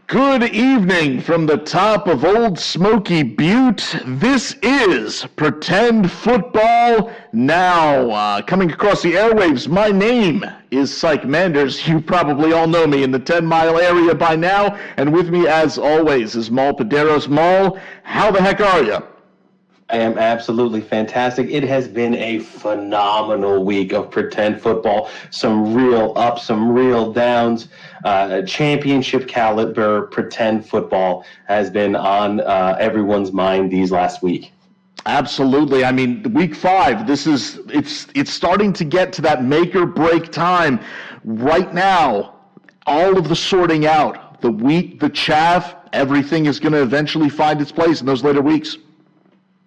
Good evening from the top of Ole Smokey Bute. This is Pretend Football Now. Coming across the airwaves, my name is Sike Manders. You probably all know me in the 10-mile area by now. And with me, as always, is Maul Paderos. Maul, how the heck are you? I am absolutely fantastic. It has been a phenomenal week of pretend football. Some real ups, some real downs. Championship caliber pretend football has been on everyone's mind these last week. Absolutely. I mean, week 5, it's starting to get to that make or break time. Right now, all of the sorting out, the wheat, the chaff, everything is going to eventually find its place in those later weeks.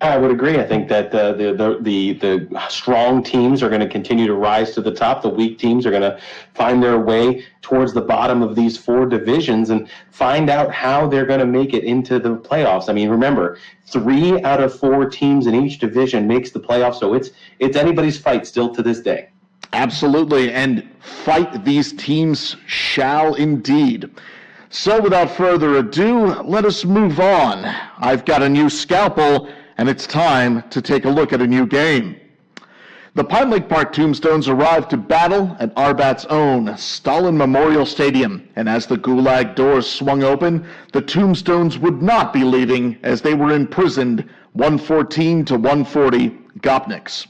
I would agree. I think that the strong teams are going to continue to rise to the top. The weak teams are going to find their way towards the bottom of these 4 divisions and find out how they're going to make it into the playoffs. I mean, remember, 3 out of 4 teams in each division makes the playoffs, so it's anybody's fight still to this day. Absolutely, and fight these teams shall indeed. So without further ado, let us move on. I've got a new scalpel, and it's time to take a look at a new game. The Pine Lake Park Tombstones arrived to battle at Arbat's own Stalin Memorial Stadium, and as the Gulag doors swung open, the Tombstones would not be leaving as they were imprisoned 114 to 140 Gopniks.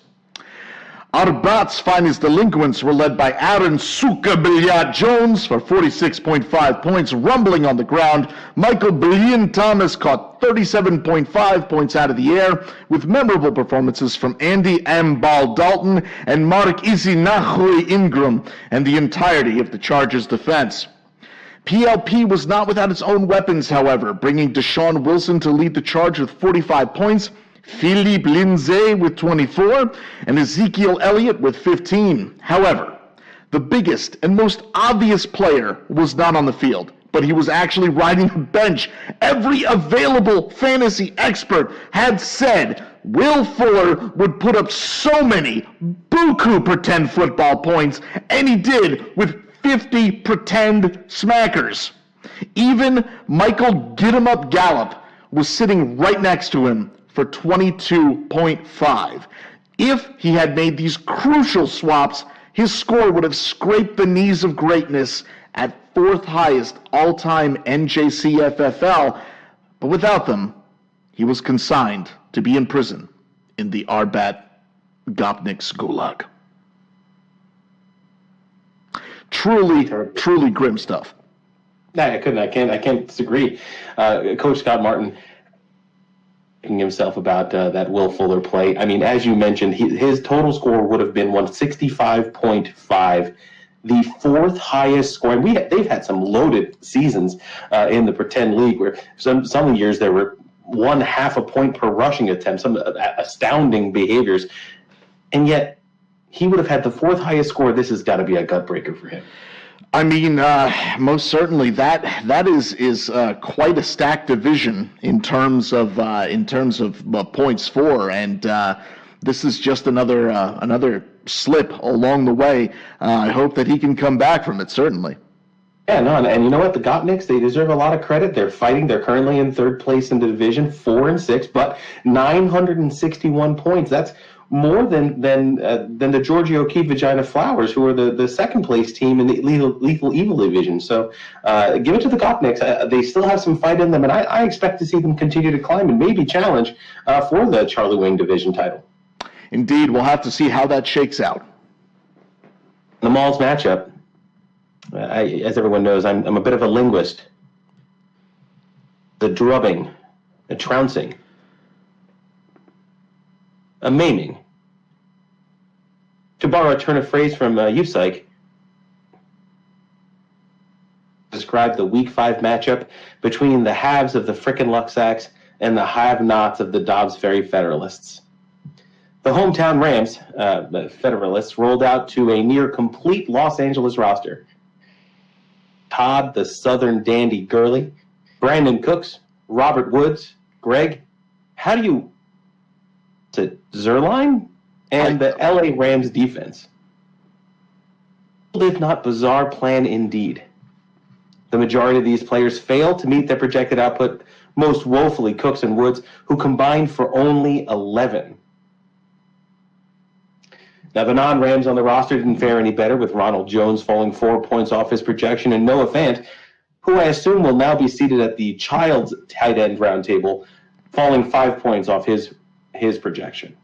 Arbat's finest delinquents were led by Aaron Suka Bilyat Jones for 46.5 points, rumbling on the ground. Michael Billion Thomas caught 37.5 points out of the air, with memorable performances from Andy M. Ball Dalton and Mark Isinahui Ingram and the entirety of the Chargers' defense. PLP was not without its own weapons, however, bringing Deshaun Wilson to lead the charge with 45 points, Philippe Lindsay with 24, and Ezekiel Elliott with 15. However, the biggest and most obvious player was not on the field, but he was actually riding the bench. Every available fantasy expert had said Will Fuller would put up so many buku pretend football points, and he did with 50 pretend smackers. Even Michael Get-em-up Gallup was sitting right next to him for 22.5. If he had made these crucial swaps, his score would have scraped the knees of greatness at 4th highest all-time NJCFFL, but without them, he was consigned to be in prison in the Arbat Gopniks Gulag. Truly grim stuff. No, I can't disagree. Coach Scott Martin himself about that Will Fuller play. I mean, as you mentioned, his total score would have been 165.5, the 4th highest score. And they've had some loaded seasons in the Pretend League, where some years there were 1/2 a point per rushing attempt, some astounding behaviors, and yet he would have had the 4th highest score. This has got to be a gut breaker for him. I mean, most certainly that is quite a stacked division in terms of points for, and this is just another slip along the way. I hope that he can come back from it, certainly. Yeah, no, and you know what? The Gopniks, they deserve a lot of credit. They're fighting. They're currently in 3rd place in the division, 4-6, but 961 points. That's more than the Georgia O'Keeffe Vagina Flowers, who are the 2nd place team in the Lethal Evil division. So give it to the Gopniks. They still have some fight in them, and I expect to see them continue to climb and maybe challenge for the Charlie Wing division title. Indeed, we'll have to see how that shakes out. The Mauls matchup, as everyone knows, I'm a bit of a linguist. The drubbing, the trouncing, a maiming. To borrow a turn of phrase from you, Sike, describe the Week 5 matchup between the haves of the frickin' Luxacs and the have-nots of the Dobbs Ferry Federalists. The hometown Rams, the Federalists, rolled out to a near-complete Los Angeles roster. Todd, the Southern Dandy Gurley, Brandon Cooks, Robert Woods, Greg, how do you... Is it Zerline? And the LA Rams defense. If not bizarre plan indeed. The majority of these players failed to meet their projected output, most woefully Cooks and Woods, who combined for only 11. Now, the non-Rams on the roster didn't fare any better, with Ronald Jones falling 4 points off his projection, and Noah Fant, who I assume will now be seated at the Child's tight end roundtable, falling 5 points off his projection.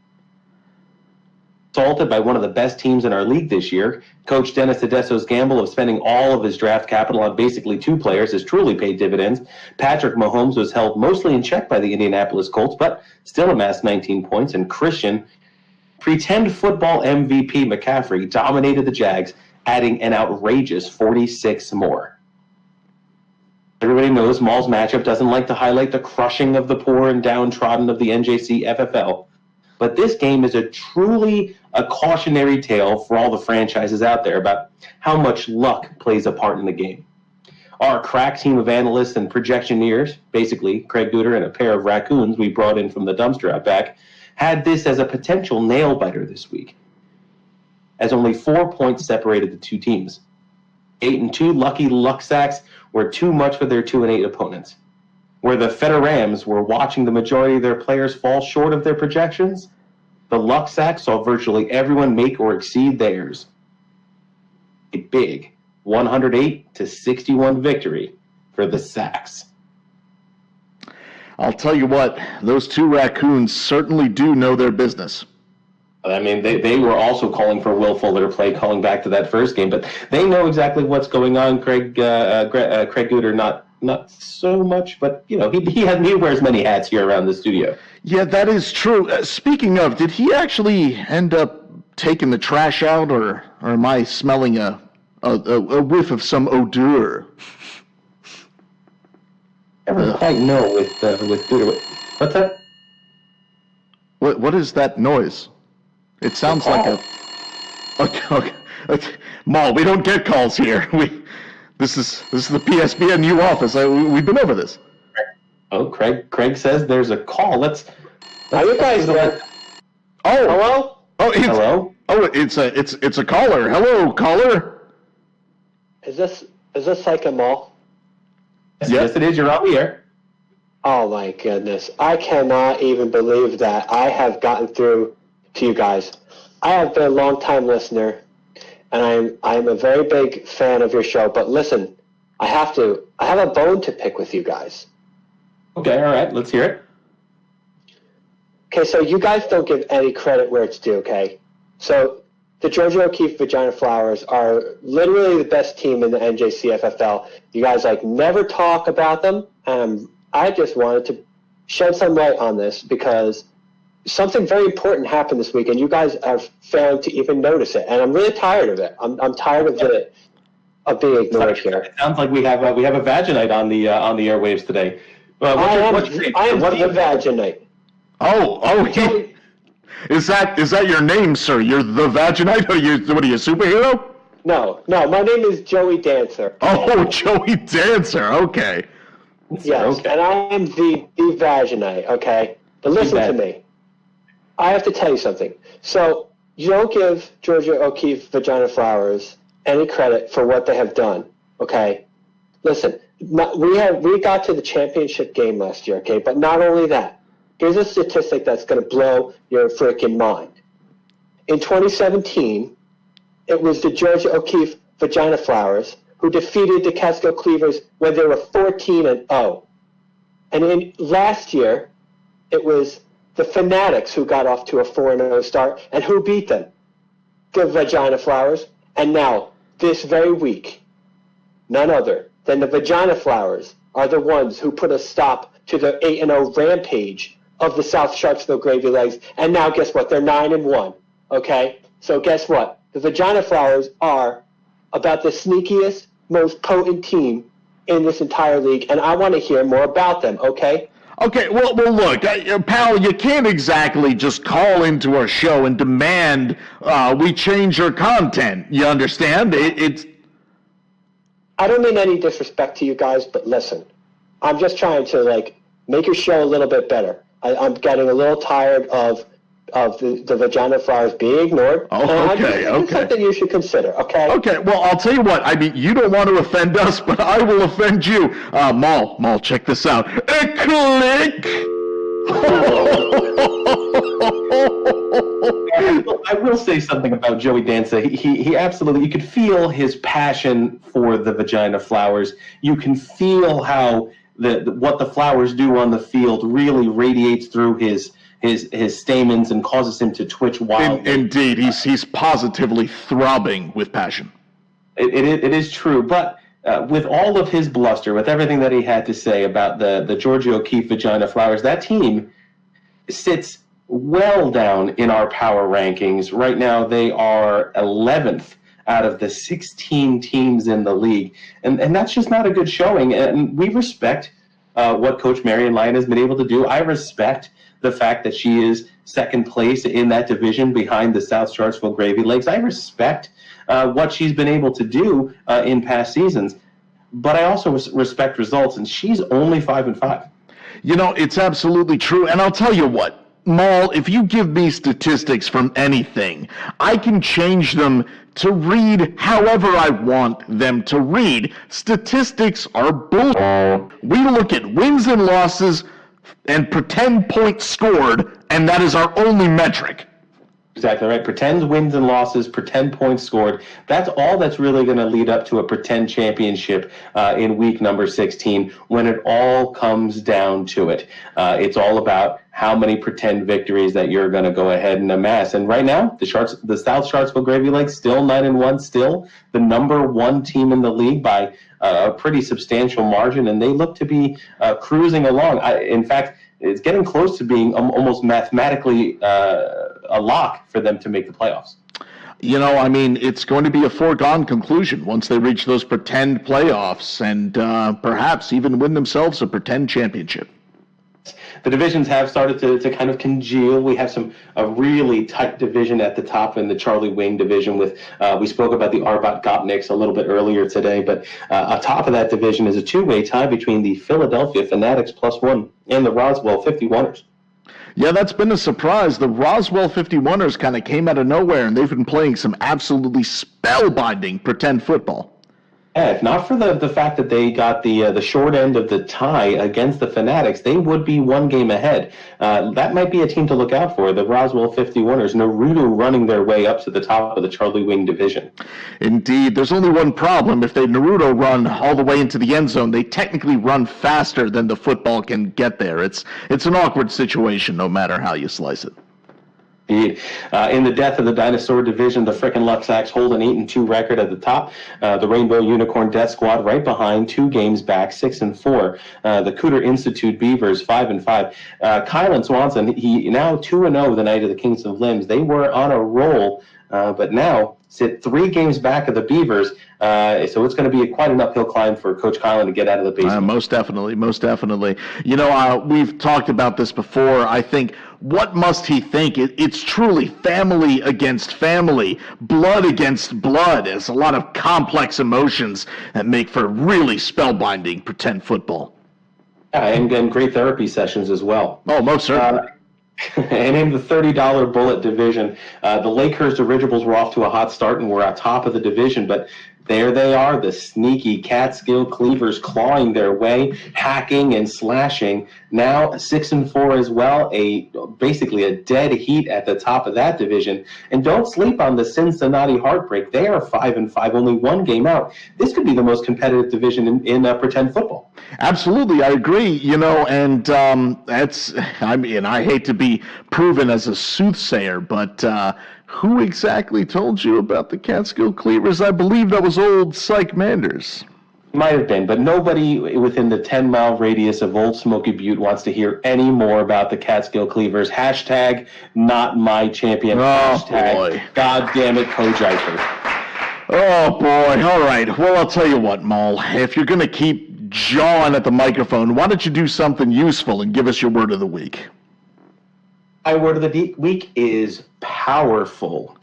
Assaulted by one of the best teams in our league this year, Coach Dennis Tedesco's gamble of spending all of his draft capital on basically 2 players has truly paid dividends. Patrick Mahomes was held mostly in check by the Indianapolis Colts, but still amassed 19 points, and Christian, pretend football MVP McCaffrey, dominated the Jags, adding an outrageous 46 more. Everybody knows Maul's matchup doesn't like to highlight the crushing of the poor and downtrodden of the NJCFFL, but this game is truly a cautionary tale for all the franchises out there about how much luck plays a part in the game. Our crack team of analysts and projectioneers, basically Craig Guter and a pair of raccoons we brought in from the dumpster out back, had this as a potential nail-biter this week, as only 4 points separated the two teams. 8-2 lucky luck sacks were too much for their 2-8 opponents. Where the Feder Rams were watching the majority of their players fall short of their projections, the luck sacks saw virtually everyone make or exceed theirs. A big 108-61 victory for the Sacks. I'll tell you what, those 2 raccoons certainly do know their business. I mean, they were also calling for Will Fuller to play, calling back to that first game, but they know exactly what's going on. Craig Guter, not so much, but he wears many hats here around the studio. Yeah, that is true. Speaking of, did he actually end up taking the trash out, or am I smelling a whiff of some odor? Never quite know with Guter. What's that? What is that noise? It sounds like a... Okay. Maul, we don't get calls here. This is the PSBNU office. We've been over this. Oh, Craig says there's a call. Are you guys there? Oh, hello? Hello? Oh, it's a caller. Hello, caller. Is this Sike and Maul? Yes, it is. You're on the air. Oh my goodness. I cannot even believe that I have gotten through to you guys. I have been a long-time listener, and I'm a very big fan of your show, but listen, I have a bone to pick with you guys. Okay, all right, let's hear it. Okay, so you guys don't give any credit where it's due, okay? So the Georgia O'Keeffe Vagina Flowers are literally the best team in the NJCFFL. You guys never talk about them, and I just wanted to shed some light on this because something very important happened this week, and you guys are failing to even notice it. And I'm really tired of it. I'm tired of being ignored here. It sounds like we have a vaginite on the airwaves today. I am the vaginite. Oh, is that your name, sir? You're the vaginite? What are you, a superhero? No, my name is Joey Dancer. Oh, Joey Dancer. Okay. Yes, okay. And I am the vaginite. Okay, but listen to me. I have to tell you something. So you don't give Georgia O'Keeffe Vagina Flowers any credit for what they have done, okay? Listen, we got to the championship game last year, okay? But not only that. Here's a statistic that's going to blow your freaking mind. In 2017, it was the Georgia O'Keeffe Vagina Flowers who defeated the Catskill Cleavers when they were 14-0. And last year, it was the Fanatics who got off to a 4-0 start, and who beat them? The Vagina Flowers. And now, this very week, none other than the Vagina Flowers are the ones who put a stop to the 8-0 rampage of the South Sharpsville Gravy Legs. And now, guess what? They're 9-1, okay? So guess what? The Vagina Flowers are about the sneakiest, most potent team in this entire league, and I want to hear more about them, okay? Okay, well, look, pal, you can't exactly just call into our show and demand we change your content. You understand? It's. I don't mean any disrespect to you guys, but listen, I'm just trying to make your show a little bit better. I'm getting a little tired of the vagina flowers being ignored. Oh, okay. It's something you should consider, okay? Okay, well, I'll tell you what. I mean, you don't want to offend us, but I will offend you. Maul, check this out. Click! I will say something about Joey Danza. He absolutely, you could feel his passion for the vagina flowers. You can feel how what the flowers do on the field really radiates through his stamens and causes him to twitch wildly. Indeed, he's positively throbbing with passion. It is true, but with all of his bluster, with everything that he had to say about the Georgia O'Keeffe vagina flowers, that team sits well down in our power rankings. Right now, they are 11th out of the 16 teams in the league, and that's just not a good showing. And we respect what Coach Marion Lyon has been able to do. I respect the fact that she is second place in that division behind the South Charlottesville Gravy Lakes. I respect what she's been able to do in past seasons, but I also respect results, and she's only 5-5. You know, it's absolutely true, and I'll tell you what, Maul, if you give me statistics from anything, I can change them to read however I want them to read. Statistics are bull. We look at wins and losses and pretend points scored, and that is our only metric. Exactly right. Pretend wins and losses, pretend points scored. That's all that's really going to lead up to a pretend championship in week number 16 when it all comes down to it. It's all about how many pretend victories that you're going to go ahead and amass. And right now, the South Charlottesville Gravy Lakes still 9-1, still the number one team in the league by a pretty substantial margin, and they look to be cruising along. In fact, it's getting close to being almost mathematically a lock for them to make the playoffs. You know, I mean, it's going to be a foregone conclusion once they reach those pretend playoffs and perhaps even win themselves a pretend championship. The divisions have started to kind of congeal. We have a really tight division at the top in the Charlie Wing division with, we spoke about the Arbot Gopniks a little bit earlier today, but atop of that division is a two-way tie between the Philadelphia Fanatics +1 and the Roswell 51ers. Yeah, that's been a surprise. The Roswell 51ers kind of came out of nowhere, and they've been playing some absolutely spellbinding pretend football. Yeah, if not for the fact that they got the short end of the tie against the Fanatics, they would be one game ahead. That might be a team to look out for, the Roswell 51ers, Naruto running their way up to the top of the Charlie Wing division. Indeed. There's only one problem. If they Naruto run all the way into the end zone, they technically run faster than the football can get there. It's an awkward situation no matter how you slice it. In the death of the dinosaur division, the frickin' Luxacs hold an 8-2 record at the top. The Rainbow Unicorn Death Squad right behind, 2 games back, 6-4. The Cooter Institute Beavers 5-5. Kylan Swanson, he now 2-0 the night of the Kings of Limbs. They were on a roll, but now sit 3 games back of the Beavers. So it's going to be quite an uphill climb for Coach Kylan to get out of the basement. Most definitely. You know, we've talked about this before. I think, what must he think? It's truly family against family, blood against blood. There's a lot of complex emotions that make for really spellbinding pretend football. Yeah, and great therapy sessions as well. Oh, most certainly. And in the $30 bullet division, the Lakehurst Originals were off to a hot start and were on top of the division, but there they are, the sneaky Catskill Cleavers clawing their way, hacking and slashing. Now 6-4 as well, basically a dead heat at the top of that division. And don't sleep on the Cincinnati Heartbreak. They are 5-5, only 1 game out. This could be the most competitive division in pretend football. Absolutely, I agree. You know, and I hate to be proven as a soothsayer, but who exactly told you about the Catskill Cleavers? I believe that was old Sike Manders. Might have been, but nobody within the 10-mile radius of Ole Smokey Bute wants to hear any more about the Catskill Cleavers. Hashtag not my champion. Hashtag boy. God damn it, Coach Eifert. Oh, boy. All right. Well, I'll tell you what, Maul. If you're going to keep jawing at the microphone. Why don't you do something useful and give us your word of the week? My word of the week is powerful.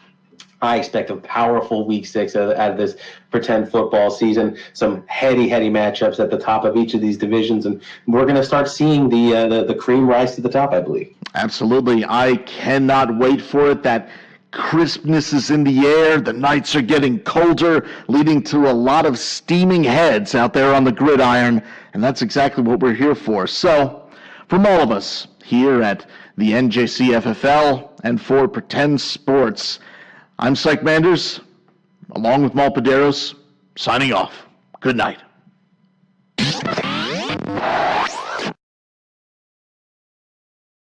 I expect a powerful Week 6 out of this pretend football season. Some heady matchups at the top of each of these divisions, and we're going to start seeing the cream rise to the top, I believe. Absolutely. I cannot wait for it. That crispness is in the air. The nights are getting colder, leading to a lot of steaming heads out there on the gridiron, and that's exactly what we're here for. So, from all of us here at the NJCFFL and for Pretend Sports, I'm Sike Manders, along with Maul Paderos, signing off. Good night.